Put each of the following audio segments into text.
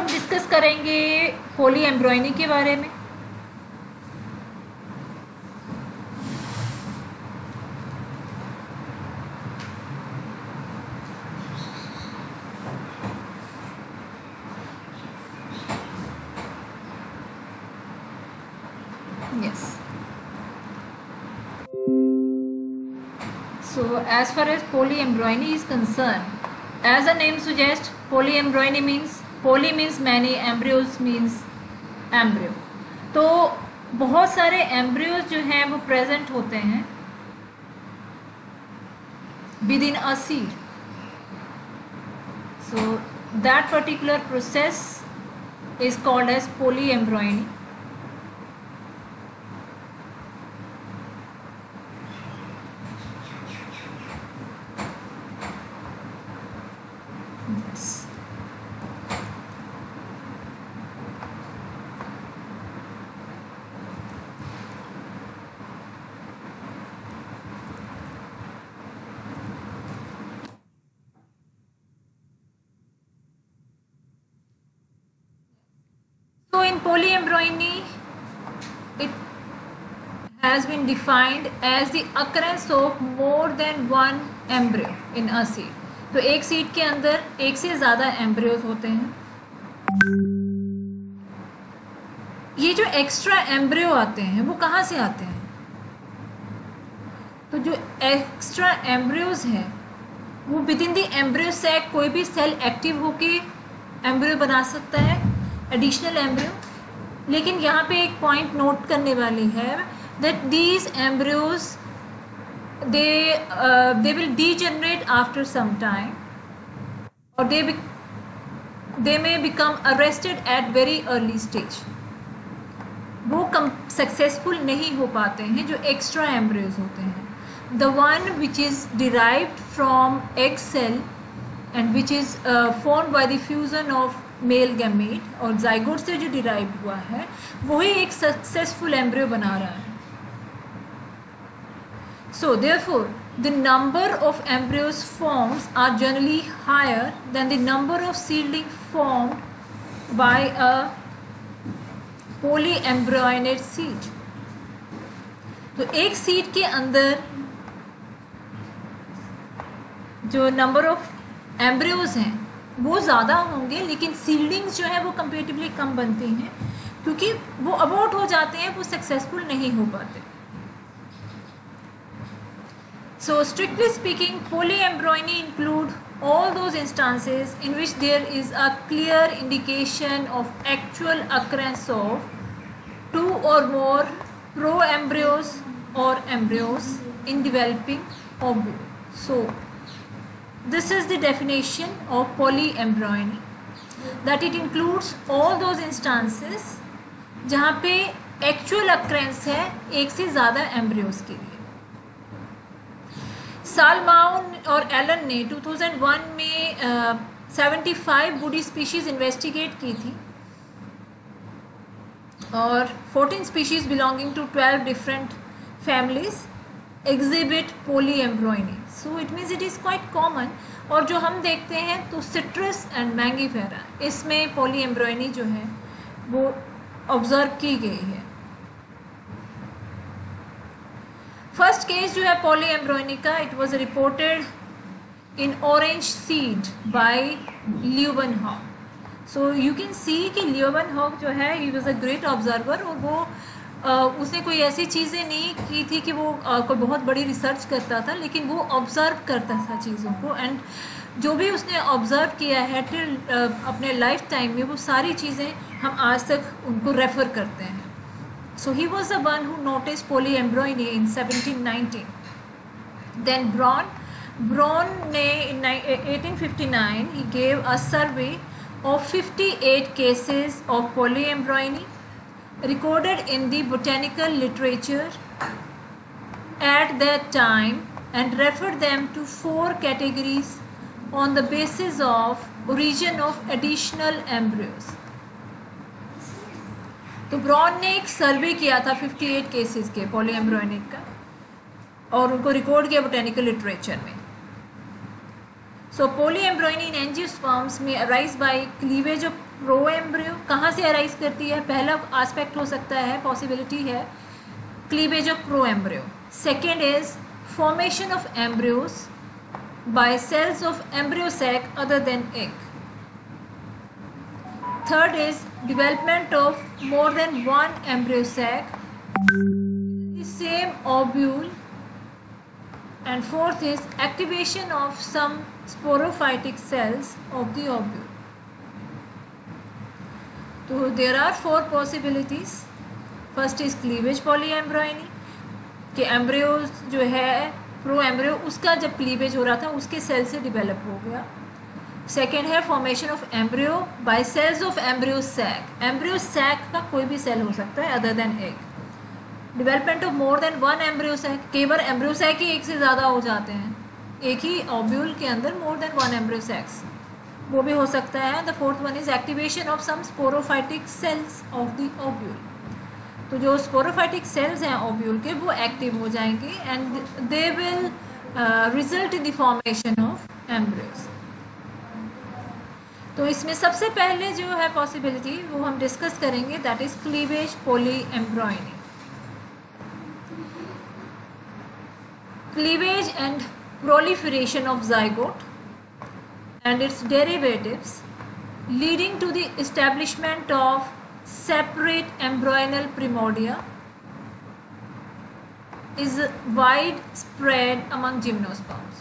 हम डिस्कस करेंगे poly embryony के बारे में। Yes. So as far as polyembryony is concerned, as the name suggests, polyembryony means poly means many, embryos means embryo. तो बहुत सारे एम्ब्रियोज जो हैं वो प्रेजेंट होते हैं with in a seed. So that particular process is called as polyembryony. Yes. So in polyembryony, it has been defined as the occurrence of more than one embryo in a seed. तो एक seed के अंदर एक से ज़्यादा embryos होते हैं. ये जो एक्स्ट्रा एम्ब्रियो आते हैं वो कहाँ से आते हैं? तो जो एक्स्ट्रा एम्ब्रियोज हैं वो within the embryo sac कोई भी सेल एक्टिव होके एम्ब्रियो बना सकता है, एडिशनल एम्ब्रियो. लेकिन यहाँ पे एक पॉइंट नोट करने वाली है that these embryos they will degenerate after some time, or they may become arrested at very early stage. वो सक्सेसफुल नहीं हो पाते हैं जो एक्स्ट्रा एम्ब्रियोज होते हैं. The one which is derived from egg cell and which is formed by the fusion of male gamete और zygote से जो derived हुआ है वही एक सक्सेसफुल एम्ब्रियो बना रहा है. So therefore, the number of embryos formed are generally higher than the number of seedlings formed by a polyembryonate seed. तो एक सीड के अंदर जो नंबर ऑफ एम्ब्रियोज हैं वो ज़्यादा होंगे, लेकिन सीडलिंग्स जो है वो कंपेरेटिवली कम बनती हैं क्योंकि वो अबॉर्ट हो जाते हैं, वो सक्सेसफुल नहीं हो पाते. So strictly speaking, polyembryony include all those instances in which there is a clear indication of actual occurrence of two or more pro-embryos or embryos in developing ovule. So this is the definition of polyembryony, that it includes all those instances जहाँ पे actual occurrence है एक से ज़्यादा embryos के लिए. सालमाउन और Elon ने 2001 में 75 बूडी स्पीशीज़ इन्वेस्टिगेट की थी और 14 species belonging to 12 different families exhibit polyembryony. So it means it is quite common. और जो हम देखते हैं तो सिट्रस एंड मैंगीफेरा, इसमें पोलीएम्ब्रॉयनी जो है वो ऑब्जर्व की गई है. फर्स्ट केस जो है पॉलीएम्ब्रॉयनी का, it was reported in orange seed bye Leeuwenhoek. So you can see कि ल्यूवेनहॉक जो है he was a great observer और वो उसने कोई ऐसी चीज़ें नहीं की थी कि वो कोई बहुत बड़ी रिसर्च करता था, लेकिन वो ऑब्जर्व करता था चीज़ों को. एंड जो भी उसने ऑब्जर्व किया है टिल अपने लाइफ टाइम में वो सारी चीज़ें हम आज तक उनको रेफ़र करते हैं. So he was the one who noticed polyembryony in 1719. Then Braun ने in 1859 he gave a survey of 58 cases of polyembryony recorded in the botanical literature at that time and referred them to 4 categories on the basis of origin of additional embryos. तो bronze ने एक सर्वे किया था 58 cases के पॉलीएम्ब्रॉयनिक का और उनको record किया बोटेनिकल लिटरेचर में. सो polyembryony in angiosperms may arise by cleavage of pro embryo कहाँ से अराइज करती है? पहला एस्पेक्ट हो सकता है, पॉसिबिलिटी है cleavage of pro embryo. Second is formation of embryos by cells of embryo sac other than egg. Third is development of more than one embryo sac, the same ovule, and fourth is activation of some sporophytic cells of the ovule. So there are four possibilities. First is cleavage polyembryony, कि embryo जो है pro embryo उसका जब cleavage हो रहा था उसके cell से डिवेलप हो गया. सेकेंड है formation of embryo by cells of embryo sac. Embryo sac का कोई भी सेल हो सकता है other than egg. Development of more than one embryo sac, कई बार एम्ब्रियो सैक ही एक से ज़्यादा हो जाते हैं, एक ही ओव्यूल के अंदर more than one embryo sacs, वो भी हो सकता है. The fourth one is activation of some sporophytic cells of the ovule. तो जो स्पोरोफाइटिक सेल्स हैं ओव्यूल के वो एक्टिव हो जाएंगे and they will result in the formation of embryos. तो इसमें सबसे पहले जो है पॉसिबिलिटी वो हम डिस्कस करेंगे, that is cleavage polyembryony. Cleavage and proliferation of zygote and its derivatives leading to the establishment of separate embryonal primordia is widespread among gymnosperms.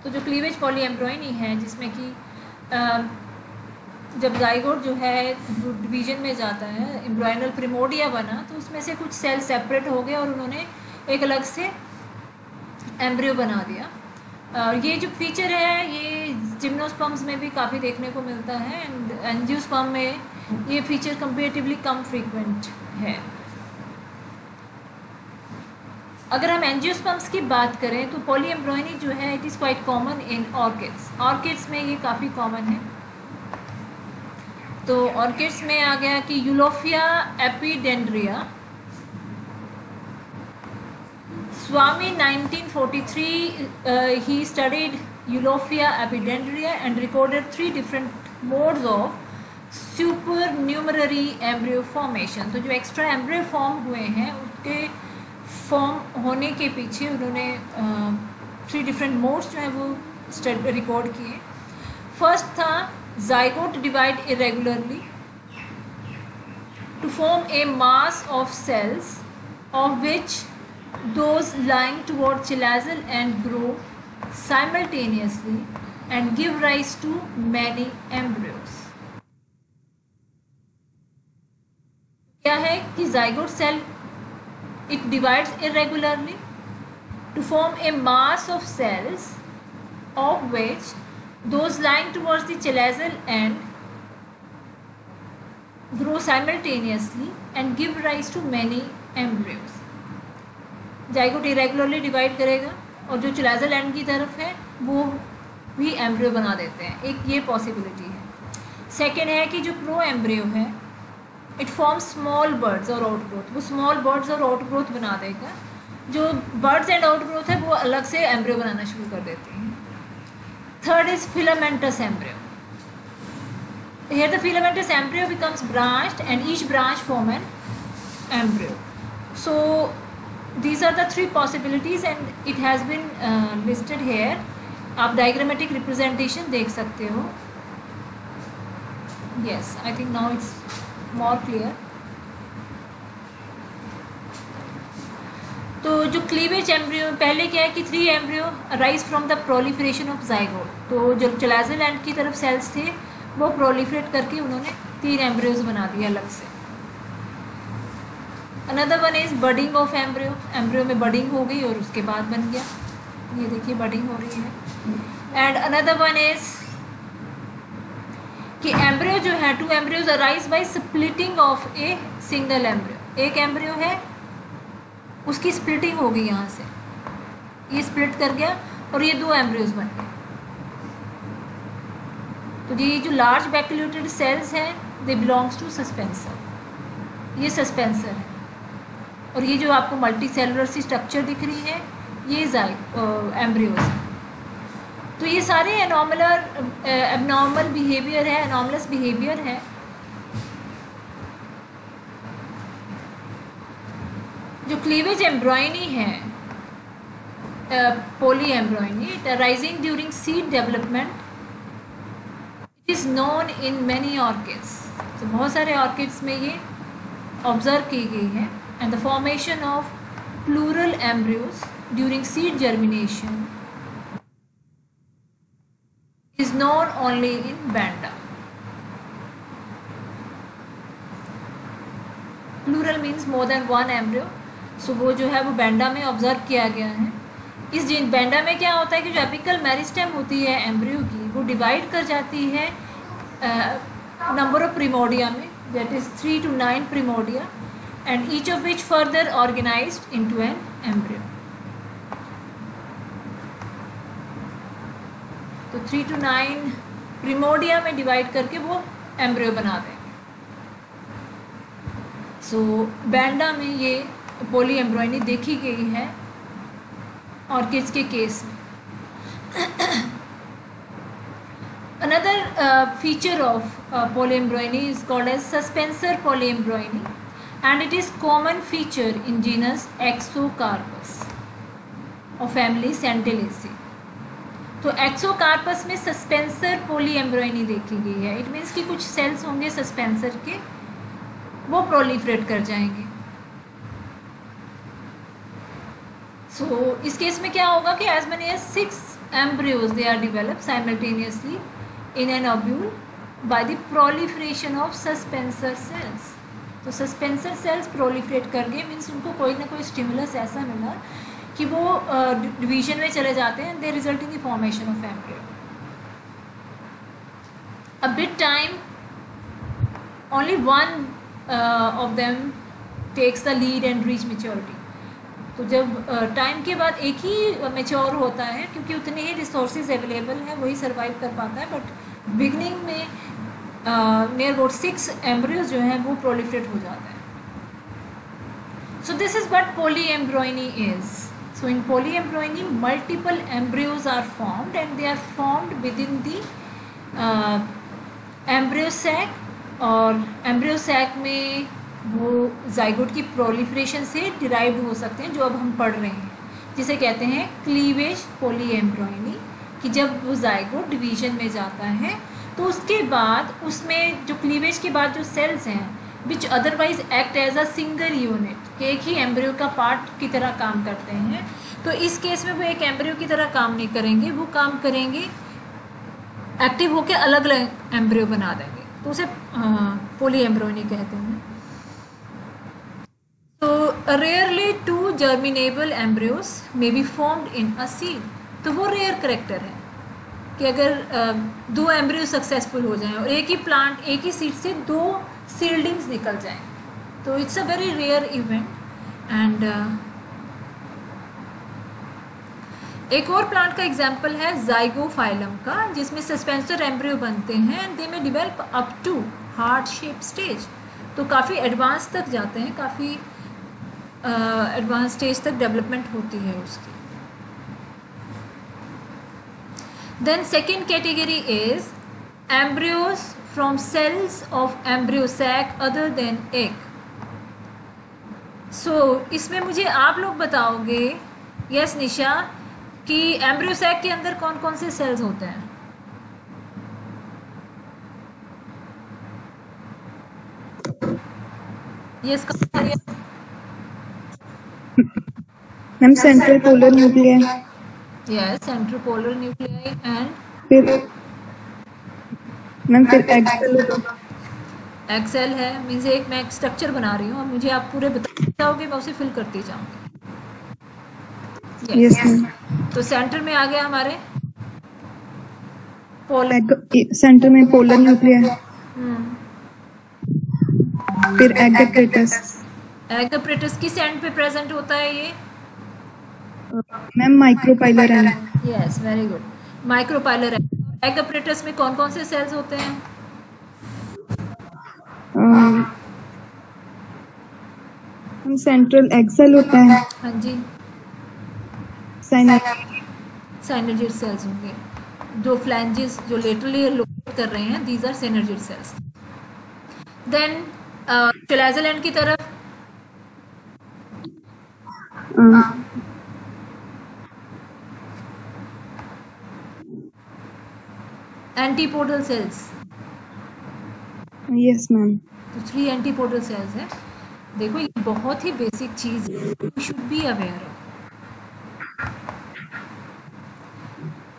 तो जो क्लीवेज पॉलीएम्ब्रॉयनी है जिसमें कि जब जाइगोट जो है डिवीजन में जाता है, एम्ब्रॉयनल प्रिमोडिया बना, तो उसमें से कुछ सेल सेपरेट हो गए और उन्होंने एक अलग से एम्ब्रियो बना दिया. ये जो फीचर है ये जिम्नोस्पर्म्स में भी काफ़ी देखने को मिलता है एंड एंजियोस्पर्म में ये फीचर कंपेरेटिवली कम फ्रीक्वेंट है. अगर हम एंजियोस्पर्म्स की बात करें तो पॉलीएम्ब्रॉयनी जो है it is quite common in orchids. Orchids में ये काफ़ी कॉमन है. तो ऑर्किड्स में आ गया कि यूलोफिया एपिडेंड्रिया. Swami 1943 he studied Eulophia epidendria and recorded 3 different modes of supernumerary embryo formation. तो जो एक्स्ट्रा एम्ब्रियो फॉर्म हुए हैं उसके फॉर्म होने के पीछे उन्होंने 3 डिफरेंट मोड्स जो हैं वो रिकॉर्ड किए. फर्स्ट था zygote divide irregularly to form a mass of cells of which those lying toward chalazel and grow simultaneously and give rise to many embryos. क्या है कि zygote cell it divides irregularly to form a mass of cells of which those lying towards the chalazel end grow simultaneously and give rise to many embryos. Zygote irregularly divide करेगा और जो चिलाजल and की तरफ है वो भी embryo बना देते हैं. एक ये पॉसिबिलिटी है. सेकेंड है कि जो प्रो एम्ब्रियो है इट फॉर्म्स स्मॉल बर्ड्स और आउटग्रोथ. वो स्मॉल बर्ड्स और आउटग्रोथ बना देगा. जो बर्ड्स एंड आउटग्रोथ है वो अलग से एम्ब्रियो बनाना शुरू कर देते हैं. Third is filamentous embryo. Here the filamentous embryo becomes branched and each branch form an embryo. So these are the 3 possibilities and it has been listed here. आप diagrammatic representation देख सकते हो. Yes, I think now it's more clear. तो जो cleavage embryo पहले क्या है कि 3 embryo arise from the proliferation of zygote. तो जो चलाजल एंड की तरफ सेल्स थे वो प्रोलिफरेट करके उन्होंने 3 एम्ब्रियोज बना दिए अलग से. Another one is budding of embryo. Embryo में बडिंग हो गई और उसके बाद बन गया. ये देखिए बडिंग हो रही है. एंड अनदर वन इज कि एम्ब्रियो जो है 2 embryos arise by splitting of a single embryo. एक एम्ब्रियो है उसकी स्प्लिटिंग हो गई, यहाँ से ये स्प्लिट कर गया और ये 2 एम्ब्रियोज बन गए. तो ये जो लार्ज बैक्यूलेटेड सेल्स हैं दे बिलोंग्स टू सस्पेंसर. ये सस्पेंसर है. और ये जो आपको मल्टी सेलुलर सी स्ट्रक्चर दिख रही है ये एम्ब्रियोज है. तो ये सारे एबनॉर्मल बिहेवियर है, एनॉमलस बिहेवियर है। जो क्लीवेज एम्ब्रॉयनी है, polyembryony, it arising during seed development, it is known in many orchids. तो बहुत सारे ऑर्किड्स में ये ऑब्जर्व की गई है। And the formation of plural embryos during seed germination is known only in Banda. Plural means more than one embryo. So वो जो है वो Banda में ऑब्जर्व किया गया है। इस Banda में क्या होता है कि जो एपिकल मेरिस्टेम होती है एम्ब्रियो की, वो डिवाइड कर जाती है नंबर ऑफ प्रिमोडिया में, that is 3 to 9 प्रिमोडिया, and each of which further organized into an embryo. तो 3 to 9 प्रिमोडिया में डिवाइड करके वो एम्ब्रियो बना देंगे। सो बैंडा में ये पोली एम्ब्रॉयनी देखी गई है ऑर्किड्स के केस में। Another feature of polyembryony is called as suspensor polyembryony and it is common feature in genus Exocarpus of family Centellaceae. तो एक्सोकार्पस में सस्पेंसर पोलीएम्ब्रॉयनी देखी गई है। इट मीन्स कि कुछ सेल्स होंगे सस्पेंसर के, वो प्रोलिफरेट कर जाएंगे। सो इस केस में क्या होगा कि as many as 6 embryos they are develop simultaneously in an ovule by the proliferation of suspensor cells. तो सस्पेंसर सेल्स प्रोलिफरेट कर गए, मीन्स उनको कोई ना कोई स्टिमुलस ऐसा मिला कि वो डिवीजन में चले जाते हैं, they result in the formation of embryo. A bit time only one of them takes the lead and reach maturity. तो जब टाइम के बाद एक ही मेच्योर होता है, क्योंकि उतने ही रिसोर्सेज अवेलेबल हैं, वही सर्वाइव कर पाता है। बट बिगनिंग में नियर अबाउट 6 एम्ब्रियोज जो हैं वो प्रोलिफरेट हो जाते हैं। So this is what polyembryony is. So in polyembryony, multiple embryos are formed and they are formed within the embryo sac, और embryo sac में वो zygote की proliferation से derived हो सकते हैं, जो अब हम पढ़ रहे हैं, जिसे कहते हैं cleavage polyembryony। कि जब वो zygote division में जाता है तो उसके बाद उसमें जो cleavage के बाद जो cells हैं which otherwise act as a single unit, कि एक ही एम्ब्रियो का पार्ट की तरह काम करते हैं, तो इस केस में वो एक एम्ब्रियो की तरह काम नहीं करेंगे, वो काम करेंगे एक्टिव होकर अलग अलग एम्ब्रियो बना देंगे, तो उसे पोलीएम्ब्रॉयनी कहते हैं। तो rarely 2 germinable embryos may be formed in a seed. तो वो रेयर करेक्टर है कि अगर 2 एम्ब्रियो सक्सेसफुल हो जाएं और एक ही प्लांट, एक ही सीड से 2 सील्डिंग्स निकल जाएं, तो it's a very rare event. And एक और प्लांट का एग्जाम्पल है जाइगोफाइलम का, जिसमें सस्पेंसर एम्ब्रियो बनते हैं and they may develop up to heart shape stage. तो काफ़ी एडवांस तक जाते हैं, काफ़ी एडवांस स्टेज तक डेवलपमेंट होती है उसकी। Then second category is embryos from cells of embryo sac other than egg. So इसमें मुझे आप लोग बताओगे, यस निशा, कि एम्ब्रियो सैक के अंदर कौन कौन से सेल्स होते हैं? Yes ma'am central polar nuclei. Yes, central polar nuclei and फिर मैम फिर एग सेल है। मीन्स एक मैं स्ट्रक्चर बना रही हूँ और मुझे आप पूरे बताओगे, मैं उसे फिल करती जाऊँगी। Yes ma'am. तो सेंटर में आ गया हमारे सेंटर में पोलर न्यूक्लियाई, फिर एग अपरेटस। एग अपरेटस किस एंड पे प्रेजेंट होता है ये? Ma'am micropylar and. Yes, very good, micropylar and. Egg apparatus में कौन कौन से सेल्स होते हैं? सेंट्रल एग सेल होता है। हाँ जी, साइनर्जिड साइनर्जिड सेल्स होंगे। जो फ्लैंजेस जो लेटरली लोकेट कर रहे हैं, these are synergid cells. Then chalazal end की तरफ एंटीपोडल सेल्स. Yes ma'am. तो 3 एंटीपोडल सेल्स हैं. देखो ये बहुत ही बेसिक चीज है, you should be aware of.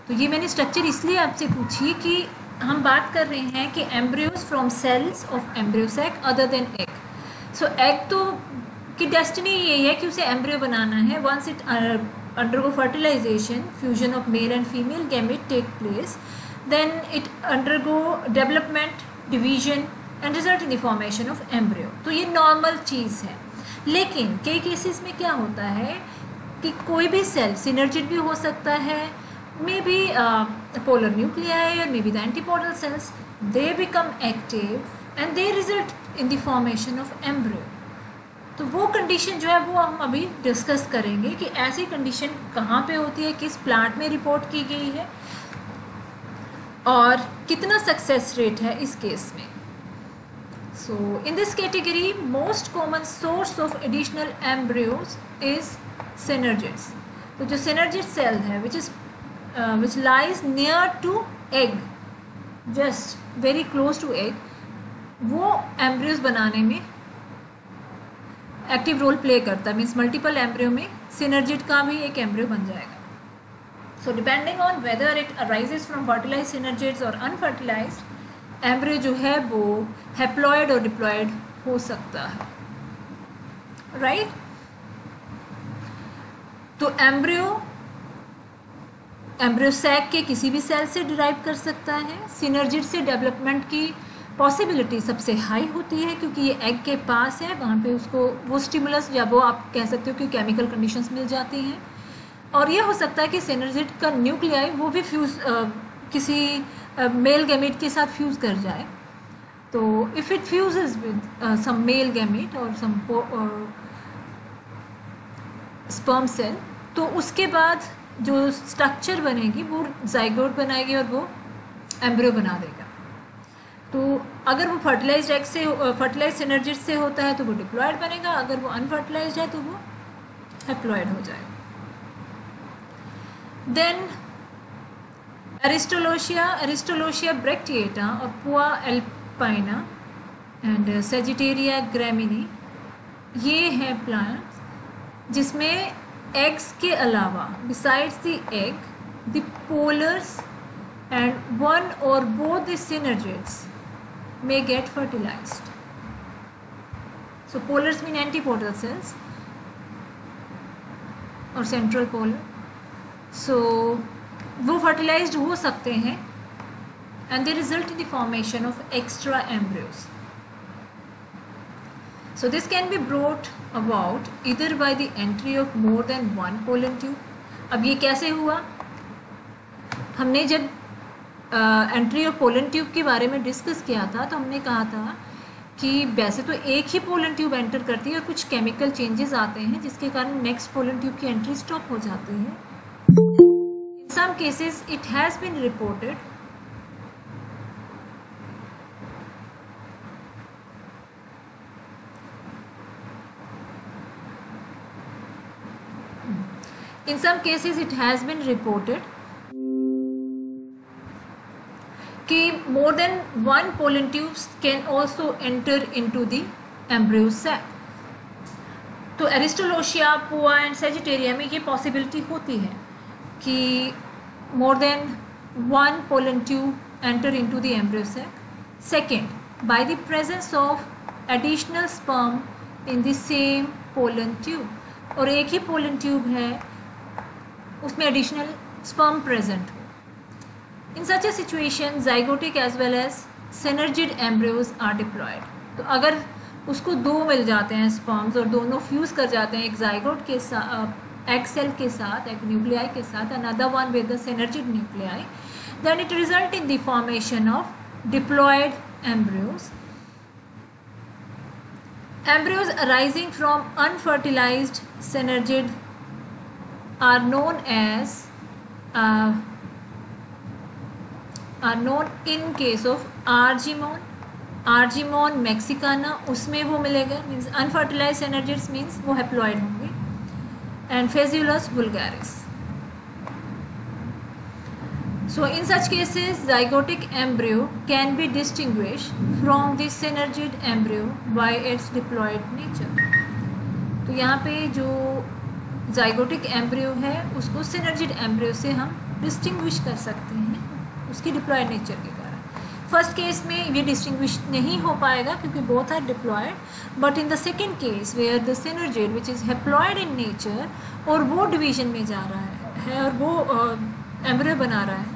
तो ये मैंने स्ट्रक्चर इसलिए आपसे पूछी कि हम बात कर रहे हैं कि embryos from cells of embryo sac other than egg. So egg तो की डेस्टिनी ये है कि उसे एम्ब्रियो बनाना है. Once it undergo fertilization, fusion of male and female gamete take place, then it undergo development, division and result in the formation of embryo. तो ये नॉर्मल चीज़ है. लेकिन कई केसेस में क्या होता है कि कोई भी सेल सिनर्जिड भी हो सकता है, may be polar nuclei or maybe the antipodal cells, they become active and they result in the formation of embryo. तो वो कंडीशन जो है वो हम अभी डिस्कस करेंगे कि ऐसी कंडीशन कहाँ पे होती है, किस प्लांट में रिपोर्ट की गई है और कितना सक्सेस रेट है इस केस में. So in this category most common source of additional embryos is synergids. तो जो सिनर्जिड सेल है which lies near to egg, just very close to egg, वो एम्ब्रियोज बनाने में एक्टिव रोल प्ले करता है. मीन्स मल्टीपल एम्ब्रियो में synergid का भी एक एम्ब्रियो बन जाएगा. So depending on whether it arises from fertilize synergids और अनफर्टिलाइज्ड एम्ब्रियो जो है वो हैप्लॉयड और डिप्लॉयड हो सकता है. राइट. तो एम्ब्रियोसैक के किसी भी सेल से डिराइव कर सकता है. सिनर्जिड से डेवलपमेंट की पॉसिबिलिटी सबसे हाई होती है क्योंकि ये एग के पास है, वहाँ पे उसको वो स्टिमुलस या वो आप कह सकते हो कि केमिकल कंडीशंस मिल जाती हैं. और ये हो सकता है कि सिनर्जिड का न्यूक्लियाई वो भी फ्यूज किसी मेल गैमेट के साथ फ्यूज कर जाए. तो if it fuses with some male gamete और सम स्पर्म सेल, तो उसके बाद जो स्ट्रक्चर बनेगी वो जाइगोट बनाएगी और वो एम्ब्रियो बना देगा. तो अगर वो फर्टिलाइज्ड एग से फर्टिलाइज सिनर्जिड से होता है तो वो डिप्लॉयड बनेगा, अगर वो अनफर्टिलाइज्ड है तो वो हैप्लॉयड हो जाएगा. देन एरिस्टोलोशिया ब्रैक्टिएटा और पुआ एल्पाइना एंड सेजिटेरिया ग्रैमिनी, ये है प्लांट्स जिसमें एग्स के अलावा besides the egg the polars and one or both the synergids may get fertilized. So polars mean antipodal cells or central polar. So वो fertilized हो सकते हैं and they result in the formation of extra embryos. So this can be brought about either by the entry of more than one pollen tube. अब ये कैसे हुआ? हमने जब एंट्री ऑफ पोलन ट्यूब के बारे में डिस्कस किया था तो हमने कहा था कि वैसे तो एक ही पोलन ट्यूब एंटर करती है और कुछ केमिकल चेंजेस आते हैं जिसके कारण नेक्स्ट पोलन ट्यूब की एंट्री स्टॉप हो जाती है. In some cases it has been reported कि more than one pollen tubes can also enter into the embryo sac. तो एरिस्टोलोशिया, पुआ एंड सेजिटेरिया में ये पॉसिबिलिटी होती है कि more than one pollen tube enter into the embryo sac. Second, by the presence of additional sperm in the same pollen tube. और एक ही pollen tube है उसमें additional sperm present. In such a situation, zygotic as well as synergid embryos are diploid. तो अगर उसको दो मिल जाते हैं स्पर्म्स और दोनों फ्यूज कर जाते हैं एक जाइगोट के साथ, एग सेल के साथ, एक न्यूक्लियाई के साथ, another one with the synergid nuclei, then it result in the formation of diploid embryos. Embryos arising from unfertilized synergid are known as are known in case of Argemone, Argemone mexicana, उसमें वो मिलेगा, means unfertilize energies means वो haploid होंगे, and Phaseolus vulgaris. So in such cases zygotic embryo can be distinguished from the synergid embryo by its diploid nature. तो यहाँ पे जो zygotic embryo है उसको synergid embryo से हम distinguish कर सकते हैं उसकी diploid nature के कारण. फर्स्ट केस में ये डिस्टिंग्विश नहीं हो पाएगा क्योंकि both are diploid, but in the second case where the synergid which is haploid in nature और वो डिवीजन में जा रहा है और वो एम्ब्रियो बना रहा है,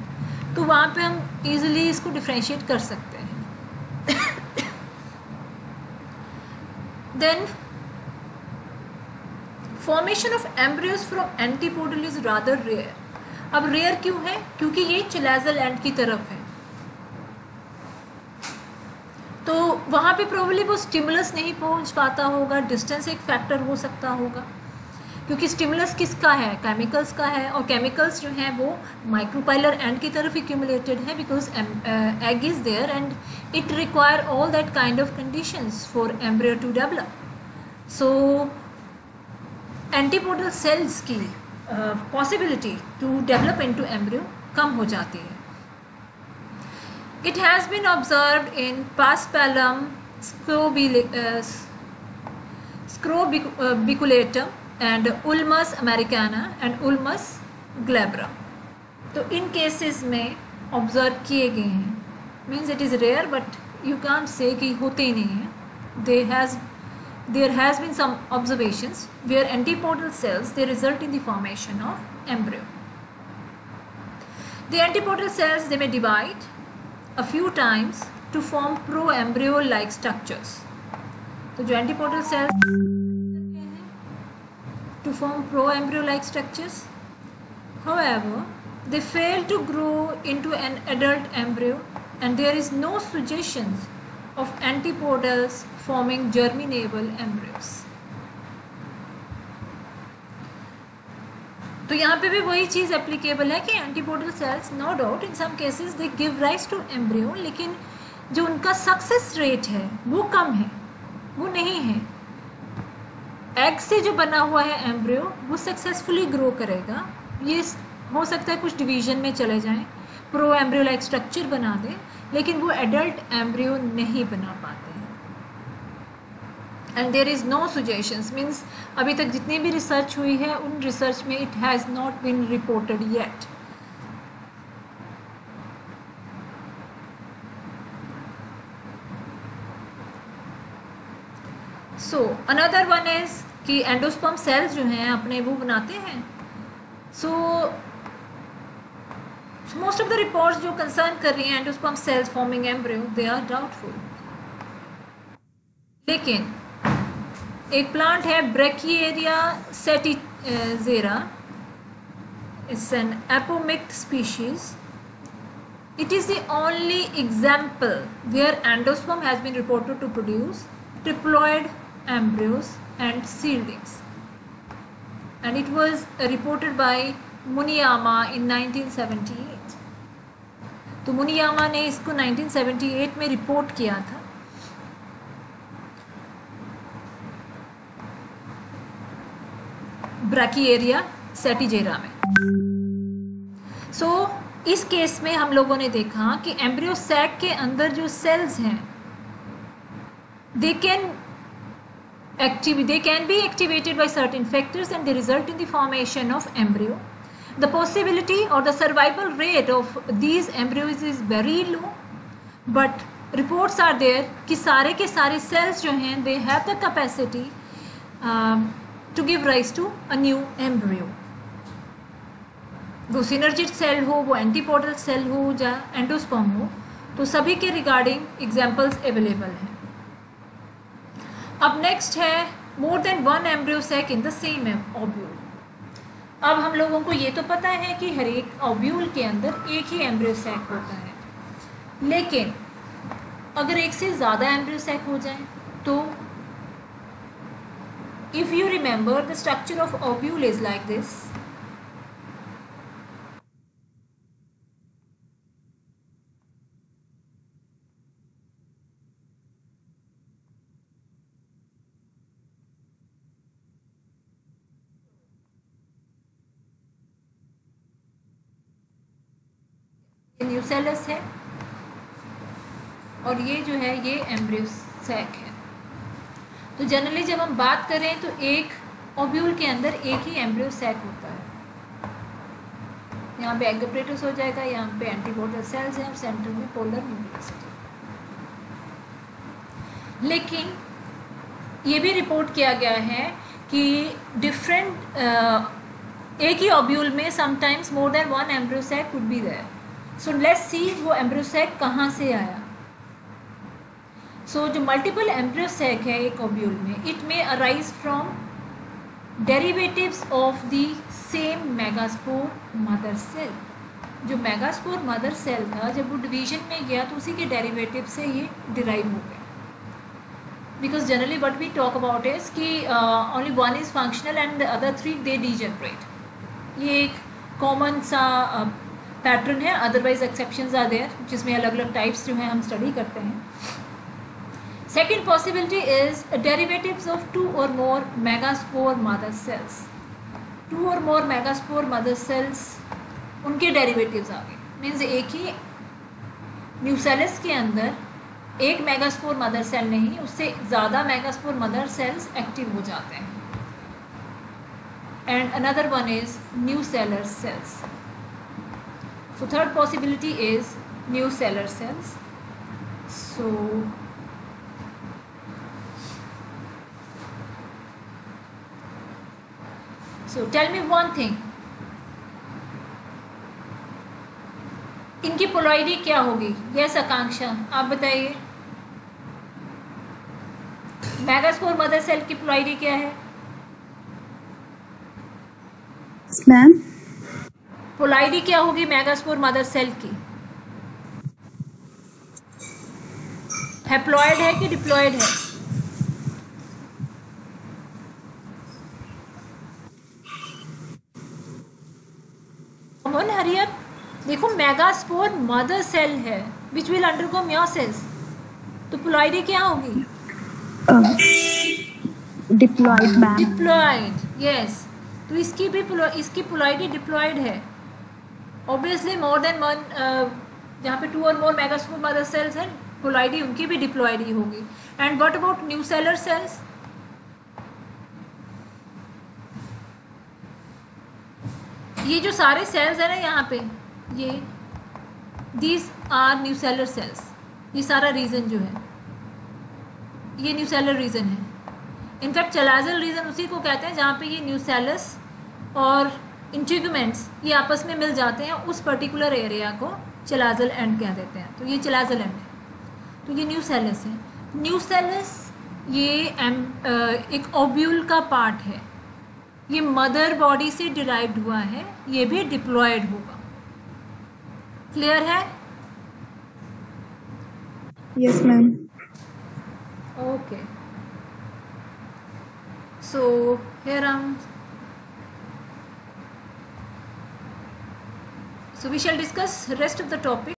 तो वहाँ पे हम इजीली इसको डिफ्रेंशिएट कर सकते हैं. Then formation of embryos from antipodal is rather rare. अब रेयर क्यों है? क्योंकि ये चिलाजल एंड की तरफ है, तो वहाँ पे प्रोबेबली वो स्टिमुलस नहीं पहुँच पाता होगा. डिस्टेंस एक फैक्टर हो सकता होगा, क्योंकि स्टिमुलस किसका है? केमिकल्स का है, और केमिकल्स जो हैं वो माइक्रोपाइलर एंड की तरफ एक्यूमुलेटेड है because egg is there and it require all that kind of conditions for embryo to develop. So antipodal cells की possibility to develop into embryo कम हो जाती है. It has been observed in Paspalum scrobiculatum and Ulmus americana and Ulmus glabrum. तो इन cases में observe किए गए हैं. Means it is rare but you can't say कि होते ही नहीं हैं. There has been some observations where antipodal cells they result in the formation of embryo. The antipodal cells they may divide a few times to form pro-embryo like structures. तो जो antipodal cells to form pro-embryo like structures. However, they fail to grow into an adult embryo and there is no suggestions of antipodals forming germinable embryos. तो यहाँ पे भी वही चीज़ applicable है कि antipodal cells no doubt in some cases they give rise to embryo, लेकिन जो उनका सक्सेस रेट है वो कम है, वो नहीं है. एग से जो बना हुआ है एम्ब्रियो वो सक्सेसफुली ग्रो करेगा. ये हो सकता है कुछ डिवीजन में चले जाएं, प्रो एम्ब्रियो लाइक स्ट्रक्चर बना दें, लेकिन वो एडल्ट एम्ब्रियो नहीं बना पाते हैं. And there is no suggestions, means अभी तक जितनी भी रिसर्च हुई है उन रिसर्च में it has not been reported yet. So another one is कि एंडोस्पर्म सेल्स जो हैं अपने वो बनाते हैं. So most of the reports जो कंसर्न कर रही हैं endosperm cells forming embryo they are doubtful. लेकिन एक प्लांट है Brachiaria setigera, it's an apomict species. It is the only example where endosperm has been reported to produce triploid embryos and seedlings, and it was reported by Muniyama in 1978. तो मुनियामा ने इसको 1978 में report किया था. ब्रैकिएरिया सेटिजेरा में. सो इस case में हम लोगों ने देखा कि एम्ब्रियो सैक के अंदर जो सेल्स हैं they can be activated by certain factors and they result in the formation of embryo. The possibility or the survival rate of these embryos is very low, but reports are there कि सारे के सारे cells जो हैं they have the capacity to give rise to a new embryo. वो synergid cell हो, वो antipodal cell हो या endosperm हो, तो सभी के रिगार्डिंग एग्जाम्पल्स अवेलेबल हैं. अब नेक्स्ट है more than one embryo sac in the same ovule. अब हम लोगों को ये तो पता है कि हर एक ओव्यूल के अंदर एक ही एम्ब्रियो सैक होता है, लेकिन अगर एक से ज़्यादा एम्ब्रियो सैक हो जाए तो if you remember the structure of ovule is like this. Nucellus है और ये जो है ये एम्ब्रियो सैक है। तो जनरली जब हम बात करें तो एक ओव्यूल के अंदर एक ही एम्ब्रियो सैक होता है। यहाँ पे एग अपरेटस हो जाएगा, यहाँ पे एंटीबॉडी सेल्स हैं और सेंटर में पोलर न्यूक्लियस। लेकिन ये भी रिपोर्ट किया गया है कि डिफरेंट एक ही ओव्यूल में sometimes more than one embryo sac could be there. So let's see वो एम्ब्रियो सैक कहाँ से आया। सो जो मल्टीपल एम्ब्रियो सैक है एक ओव्यूल में, it may arise from derivatives of the same megaspore mother cell. जो मेगास्पोर मदर सेल था जब वो डिवीजन में गया तो उसी के डेरिवेटिव से ये डिराइव हो गया। Because generally what we talk about is कि only one is functional and the other three they degenerate. ये एक कॉमन सा पैटर्न है, अदरवाइज एक्सेप्शंस आर देयर जिसमें अलग अलग टाइप्स जो हैं हम स्टडी करते हैं। Second possibility is derivatives of two or more megaspore mother cells. Two or more megaspore mother cells उनके डेरिवेटिव्स आ गए। मीन्स एक ही न्यूसेलस के अंदर एक मेगास्पोर मदर सेल नहीं, उससे ज़्यादा मेगास्पोर मदर सेल्स एक्टिव हो जाते हैं। And another one is nucellar cells. So third possibility is nucellar cells. So tell me one thing, इनकी पोलॉइडी क्या होगी? यस आकांक्षा आप बताइए। मेगास्पोर मदर सेल की पोलॉइडी क्या है? मैम पोलॉइडी क्या होगी मेगास्पोर मदर सेल की? हैप्लॉइड है कि डिप्लॉइड है? Hurry up. देखो मेगास्पोर मदर सेल है विच विल अंडरगो मियोसिस, तो पोलॉइडी क्या होगी? Diploid ma'am. Diploid, yes. तो इसकी पोलॉइडी डिप्लॉइड है। ऑब्वियसली मोर देन वन, जहाँ पे to or more megaspore mother sales हैं पोलॉइडी उनकी भी डिप्लॉइड ही होगी। And what about nucellar cells? ये जो सारे सेल्स है ना यहाँ पे, ये दीज आर न्यूसेलर सेल्स। ये सारा रीजन जो है ये न्यूसेलर रीजन है। इनफैक्ट चलाजल रीजन उसी को कहते हैं जहाँ पे ये न्यूसेलस और इंटीग्यूमेंट्स ये आपस में मिल जाते हैं, उस पर्टिकुलर एरिया को चलाजल एंड कह देते हैं। तो ये चलाजल एंड है। तो ये न्यूसेलस है। न्यूसेलस ये एक ओव्यूल का पार्ट है। ये मदर बॉडी से डिराइव्ड हुआ है, ये भी डिप्लॉयड होगा। क्लियर है? Yes ma'am. Okay, so here we shall discuss rest of the topic